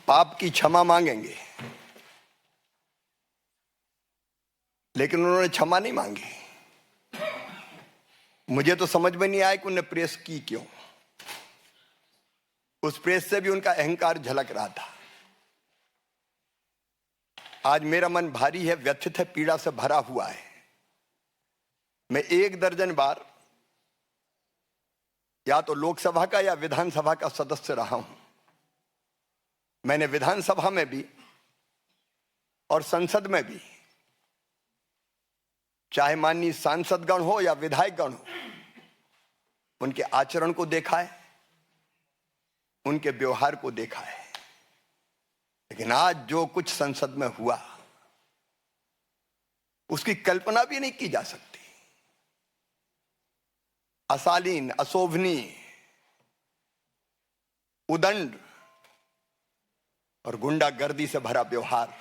पाप की क्षमा मांगेंगे, लेकिन उन्होंने क्षमा नहीं मांगी। मुझे तो समझ में नहीं आया कि उन्हें प्रेस की क्यों। उस प्रेस से भी उनका अहंकार झलक रहा था। आज मेरा मन भारी है, व्यथित है, पीड़ा से भरा हुआ है। मैं 1 दर्जन बार या तो लोकसभा का या विधानसभा का सदस्य रहा हूं। मैंने विधानसभा में भी और संसद में भी, चाहे माननीय सांसदगण हो या विधायकगण हो, उनके आचरण को देखा है, उनके व्यवहार को देखा है। लेकिन आज जो कुछ संसद में हुआ, उसकी कल्पना भी नहीं की जा सकती। अशालीन, अशोभनीय, उदंड और गुंडागर्दी से भरा व्यवहार,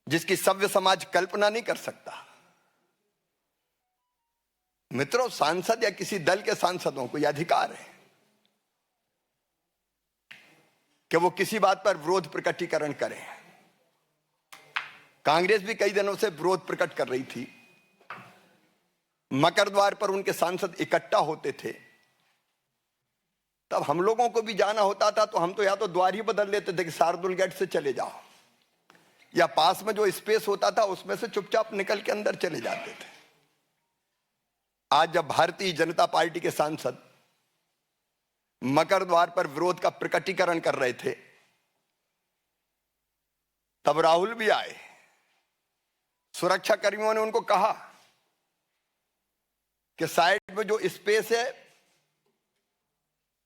जिसकी सभ्य समाज कल्पना नहीं कर सकता। मित्रों, सांसद या किसी दल के सांसदों को यह अधिकार है कि वो किसी बात पर विरोध प्रकटीकरण करें। कांग्रेस भी कई दिनों से विरोध प्रकट कर रही थी। मकर द्वार पर उनके सांसद इकट्ठा होते थे, तब हम लोगों को भी जाना होता था तो हम तो या तो द्वार ही बदल लेते थे कि शार्दुल गेट से चले जाओ, या पास में जो स्पेस होता था उसमें से चुपचाप निकल के अंदर चले जाते थे। आज जब भारतीय जनता पार्टी के सांसद मकर द्वार पर विरोध का प्रकटीकरण कर रहे थे, तब राहुल भी आए। सुरक्षा कर्मियों ने उनको कहा कि साइड में जो स्पेस है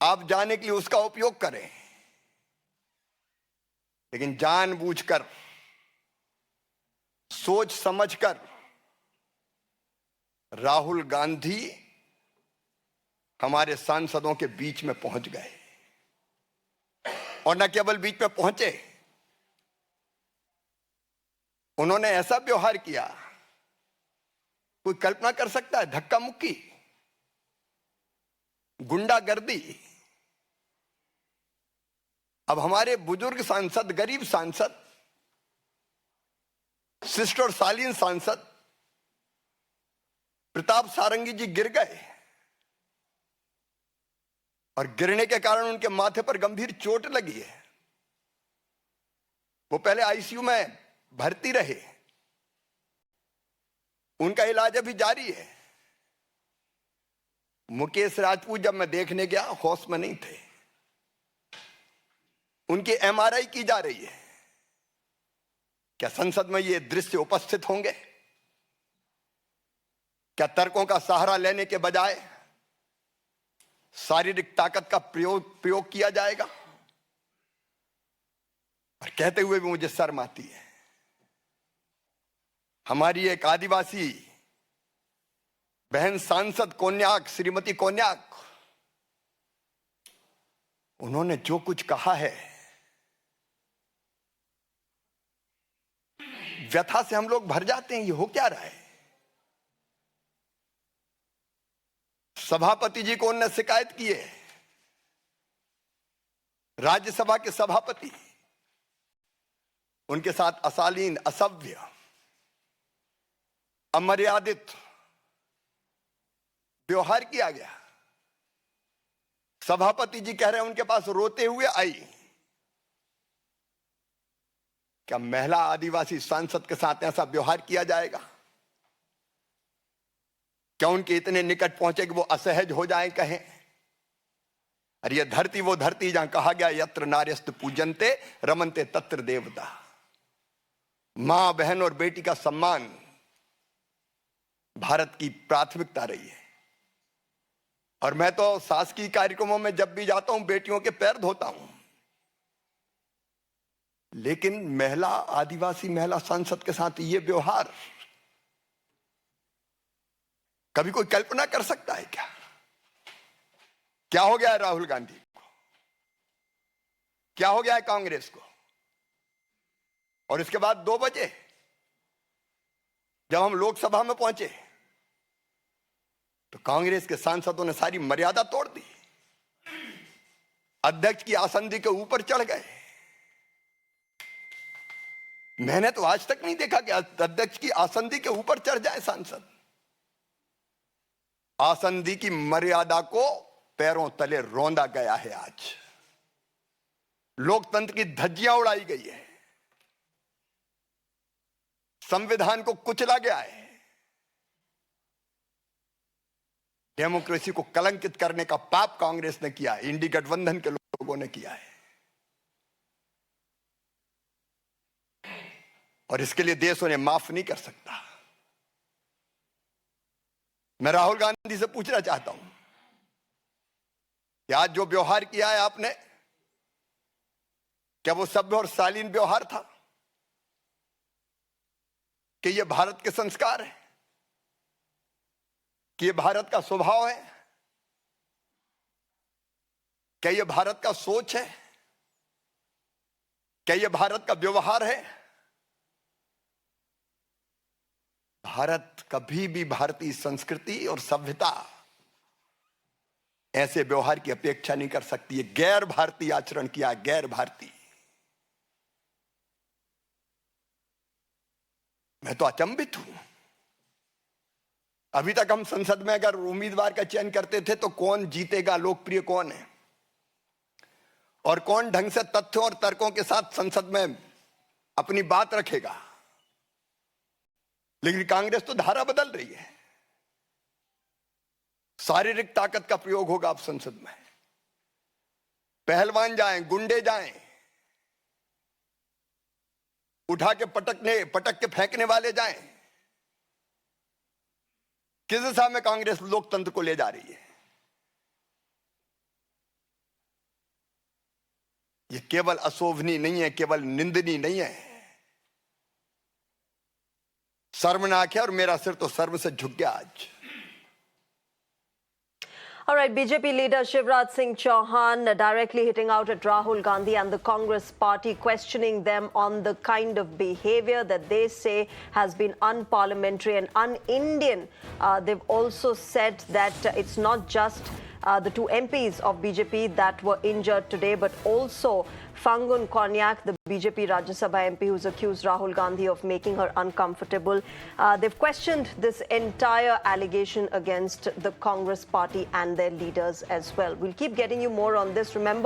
आप जाने के लिए उसका उपयोग करें। लेकिन जानबूझकर, सोच समझकर राहुल गांधी हमारे सांसदों के बीच में पहुंच गए। और न केवल बीच में पहुंचे, उन्होंने ऐसा व्यवहार किया, कोई कल्पना कर सकता है? धक्का मुक्की, गुंडागर्दी। अब हमारे बुजुर्ग सांसद, गरीब सांसद, शिष्ट और शालीन सांसद प्रताप सारंगी जी गिर गए, और गिरने के कारण उनके माथे पर गंभीर चोट लगी है। वो पहले आईसीयू में भर्ती रहे, उनका इलाज अभी जारी है। मुकेश राजपूत जब मैं देखने गया, होश में नहीं थे। उनकी एमआरआई की जा रही है। क्या संसद में ये दृश्य उपस्थित होंगे? क्या तर्कों का सहारा लेने के बजाय शारीरिक ताकत का प्रयोग किया जाएगा? और कहते हुए भी मुझे शर्म आती है। हमारी एक आदिवासी बहन सांसद कोन्याक, श्रीमती कोन्याक, उन्होंने जो कुछ कहा है, व्यथा से हम लोग भर जाते हैं। ये हो क्या रहा है? सभापति जी को उन्होंने शिकायत की है, राज्यसभा के सभापति, उनके साथ अशालीन, असभ्य, अमर्यादित व्यवहार किया गया। सभापति जी कह रहे हैं उनके पास रोते हुए आई। क्या महिला आदिवासी सांसद के साथ ऐसा व्यवहार किया जाएगा? क्या उनके इतने निकट पहुंचे कि वो असहज हो जाएं, कहें अरे ये धरती वो धरती जहां कहा गया यत्र नार्यस्त पूजन्ते रमन्ते तत्र देवता। मां, बहन और बेटी का सम्मान भारत की प्राथमिकता रही है। और मैं तो शासकीय कार्यक्रमों में जब भी जाता हूं, बेटियों के पैर धोता हूं। लेकिन महिला, आदिवासी महिला सांसद के साथ ये व्यवहार, कभी कोई कल्पना कर सकता है क्या? क्या हो गया है राहुल गांधी को? क्या हो गया है कांग्रेस को? और इसके बाद 2 बजे जब हम लोकसभा में पहुंचे तो कांग्रेस के सांसदों ने सारी मर्यादा तोड़ दी। अध्यक्ष की आसंदी के ऊपर चढ़ गए। मैंने तो आज तक नहीं देखा कि अध्यक्ष की आसंदी के ऊपर चढ़ जाए सांसद। आसंदी की मर्यादा को पैरों तले रौंदा गया है। आज लोकतंत्र की धज्जियां उड़ाई गई है, संविधान को कुचला गया है, डेमोक्रेसी को कलंकित करने का पाप कांग्रेस ने किया है, इंडी गठबंधन के लोगों ने किया है। और इसके लिए देश उन्हें माफ नहीं कर सकता। मैं राहुल गांधी से पूछना चाहता हूं कि आज जो व्यवहार किया है आपने, क्या वो सभ्य और शालीन व्यवहार था? कि ये भारत के संस्कार है? कि ये भारत का स्वभाव है? क्या ये भारत का सोच है? क्या ये भारत का व्यवहार है? भारत कभी भी भारतीय संस्कृति और सभ्यता ऐसे व्यवहार की अपेक्षा नहीं कर सकती है। गैर भारतीय आचरण किया, गैर भारतीय। मैं तो अचंभित हूं। अभी तक हम संसद में अगर उम्मीदवार का चयन करते थे तो कौन जीतेगा, लोकप्रिय कौन है और कौन ढंग से तथ्यों और तर्कों के साथ संसद में अपनी बात रखेगा। लेकिन कांग्रेस तो धारा बदल रही है। शारीरिक ताकत का प्रयोग होगा अब संसद में। पहलवान जाएं, गुंडे जाएं, उठा के पटक के फेंकने वाले जाएं। किस दिशा में कांग्रेस लोकतंत्र को ले जा रही है? यह केवल अशोभनीय नहीं है, केवल निंदनीय नहीं है, शर्मनाक है। और मेरा सिर तो शर्म से झुक गया आज। All right, BJP leader Shivraj Singh Chauhan directly hitting out at Rahul Gandhi and the Congress party, questioning them on the kind of behavior that they say has been unparliamentary and un-Indian. They've also said that it's not just the two MPs of BJP that were injured today, but also Fangun Konyak, the BJP Rajya Sabha MP who's accused Rahul Gandhi of making her uncomfortable. They've questioned this entire allegation against the Congress party and their leaders as well. We'll keep getting you more on this. Remember,